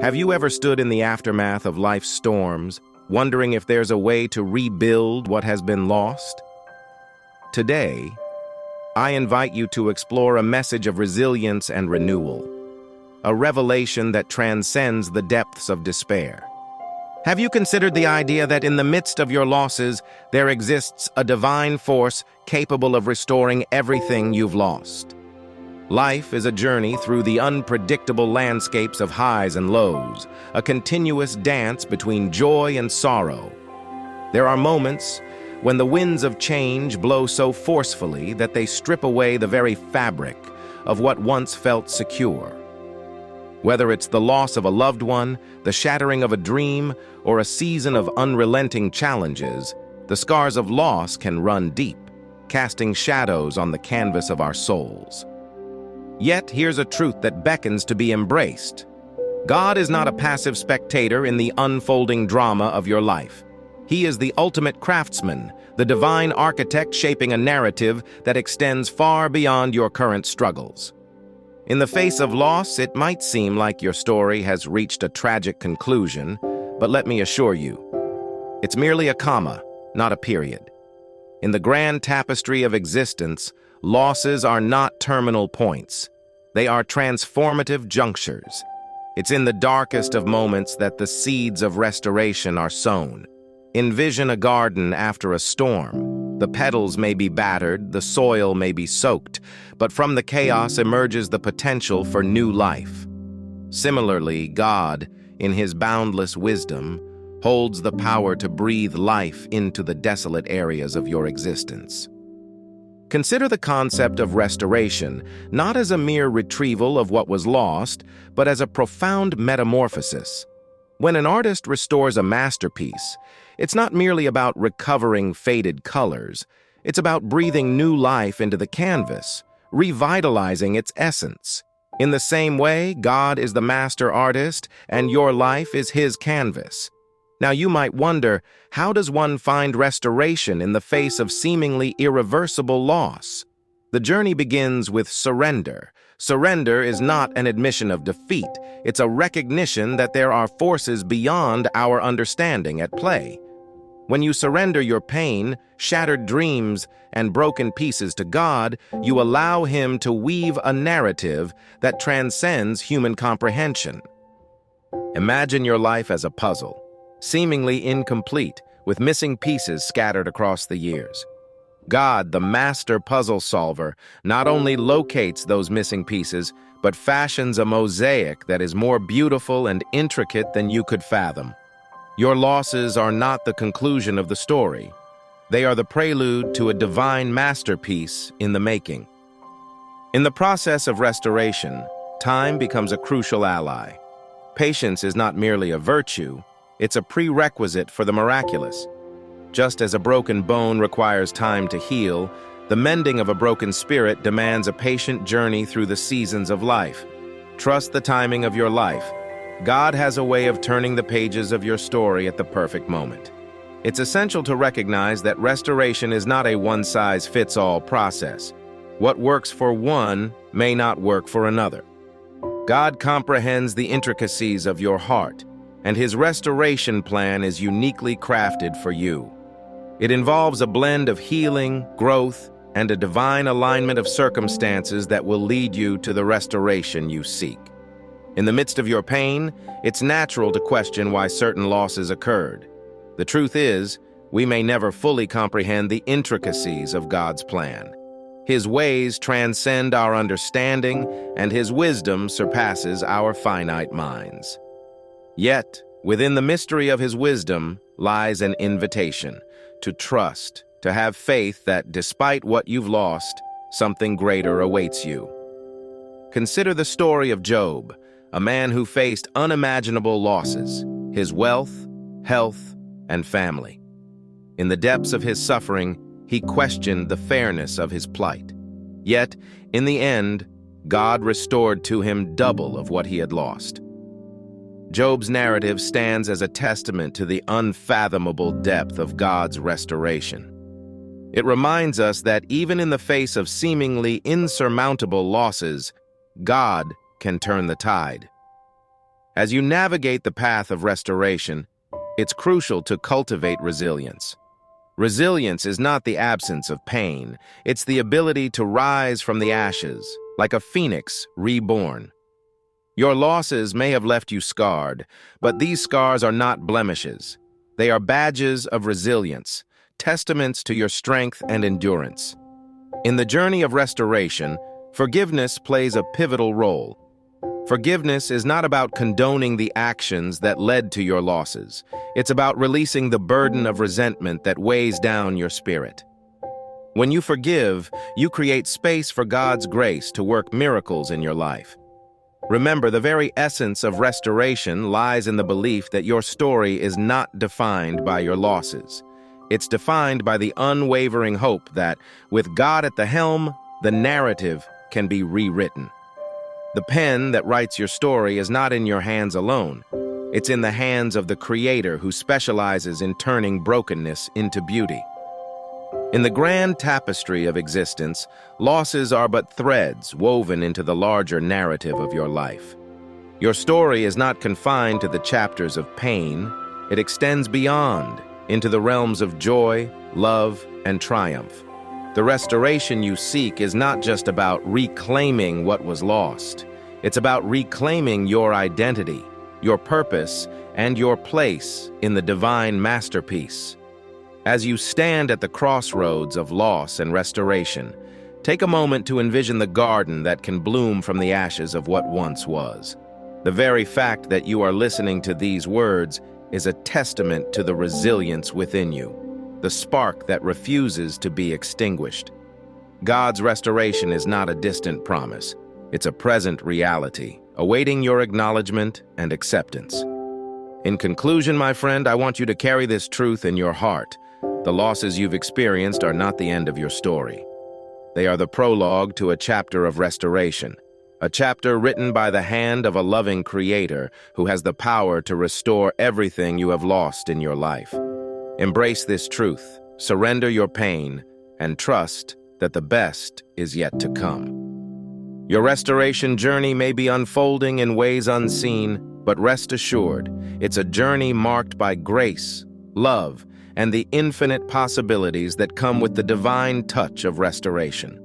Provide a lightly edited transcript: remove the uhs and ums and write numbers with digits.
Have you ever stood in the aftermath of life's storms, wondering if there's a way to rebuild what has been lost? Today, I invite you to explore a message of resilience and renewal, a revelation that transcends the depths of despair. Have you considered the idea that in the midst of your losses, there exists a divine force capable of restoring everything you've lost? Life is a journey through the unpredictable landscapes of highs and lows, a continuous dance between joy and sorrow. There are moments when the winds of change blow so forcefully that they strip away the very fabric of what once felt secure. Whether it's the loss of a loved one, the shattering of a dream, or a season of unrelenting challenges, the scars of loss can run deep, casting shadows on the canvas of our souls. Yet, here's a truth that beckons to be embraced. God is not a passive spectator in the unfolding drama of your life. He is the ultimate craftsman, the divine architect shaping a narrative that extends far beyond your current struggles. In the face of loss, it might seem like your story has reached a tragic conclusion, but let me assure you, it's merely a comma, not a period. In the grand tapestry of existence, losses are not terminal points. They are transformative junctures. It's in the darkest of moments that the seeds of restoration are sown. Envision a garden after a storm. The petals may be battered, the soil may be soaked, but from the chaos emerges the potential for new life. Similarly, God, in His boundless wisdom, holds the power to breathe life into the desolate areas of your existence. Consider the concept of restoration not as a mere retrieval of what was lost, but as a profound metamorphosis. When an artist restores a masterpiece, it's not merely about recovering faded colors. It's about breathing new life into the canvas, revitalizing its essence. In the same way, God is the master artist, and your life is His canvas. Now you might wonder, how does one find restoration in the face of seemingly irreversible loss? The journey begins with surrender. Surrender is not an admission of defeat. It's a recognition that there are forces beyond our understanding at play. When you surrender your pain, shattered dreams, and broken pieces to God, you allow Him to weave a narrative that transcends human comprehension. Imagine your life as a puzzle, seemingly incomplete, with missing pieces scattered across the years. God, the master puzzle solver, not only locates those missing pieces, but fashions a mosaic that is more beautiful and intricate than you could fathom. Your losses are not the conclusion of the story. They are the prelude to a divine masterpiece in the making. In the process of restoration, time becomes a crucial ally. Patience is not merely a virtue, it's a prerequisite for the miraculous. Just as a broken bone requires time to heal, the mending of a broken spirit demands a patient journey through the seasons of life. Trust the timing of your life. God has a way of turning the pages of your story at the perfect moment. It's essential to recognize that restoration is not a one-size-fits-all process. What works for one may not work for another. God comprehends the intricacies of your heart, and His restoration plan is uniquely crafted for you. It involves a blend of healing, growth, and a divine alignment of circumstances that will lead you to the restoration you seek. In the midst of your pain, it's natural to question why certain losses occurred. The truth is, we may never fully comprehend the intricacies of God's plan. His ways transcend our understanding, and His wisdom surpasses our finite minds. Yet, within the mystery of His wisdom lies an invitation to trust, to have faith that despite what you've lost, something greater awaits you. Consider the story of Job, a man who faced unimaginable losses, his wealth, health, and family. In the depths of his suffering, he questioned the fairness of his plight. Yet, in the end, God restored to him double of what he had lost. Job's narrative stands as a testament to the unfathomable depth of God's restoration. It reminds us that even in the face of seemingly insurmountable losses, God can turn the tide. As you navigate the path of restoration, it's crucial to cultivate resilience. Resilience is not the absence of pain, it's the ability to rise from the ashes, like a phoenix reborn. Your losses may have left you scarred, but these scars are not blemishes. They are badges of resilience, testaments to your strength and endurance. In the journey of restoration, forgiveness plays a pivotal role. Forgiveness is not about condoning the actions that led to your losses. It's about releasing the burden of resentment that weighs down your spirit. When you forgive, you create space for God's grace to work miracles in your life. Remember, the very essence of restoration lies in the belief that your story is not defined by your losses. It's defined by the unwavering hope that, with God at the helm, the narrative can be rewritten. The pen that writes your story is not in your hands alone. It's in the hands of the Creator who specializes in turning brokenness into beauty. In the grand tapestry of existence, losses are but threads woven into the larger narrative of your life. Your story is not confined to the chapters of pain. It extends beyond, into the realms of joy, love, and triumph. The restoration you seek is not just about reclaiming what was lost. It's about reclaiming your identity, your purpose, and your place in the divine masterpiece. As you stand at the crossroads of loss and restoration, take a moment to envision the garden that can bloom from the ashes of what once was. The very fact that you are listening to these words is a testament to the resilience within you, the spark that refuses to be extinguished. God's restoration is not a distant promise. It's a present reality, awaiting your acknowledgement and acceptance. In conclusion, my friend, I want you to carry this truth in your heart. The losses you've experienced are not the end of your story. They are the prologue to a chapter of restoration, a chapter written by the hand of a loving Creator who has the power to restore everything you have lost in your life. Embrace this truth, surrender your pain, and trust that the best is yet to come. Your restoration journey may be unfolding in ways unseen, but rest assured, it's a journey marked by grace, love, and the infinite possibilities that come with the divine touch of restoration.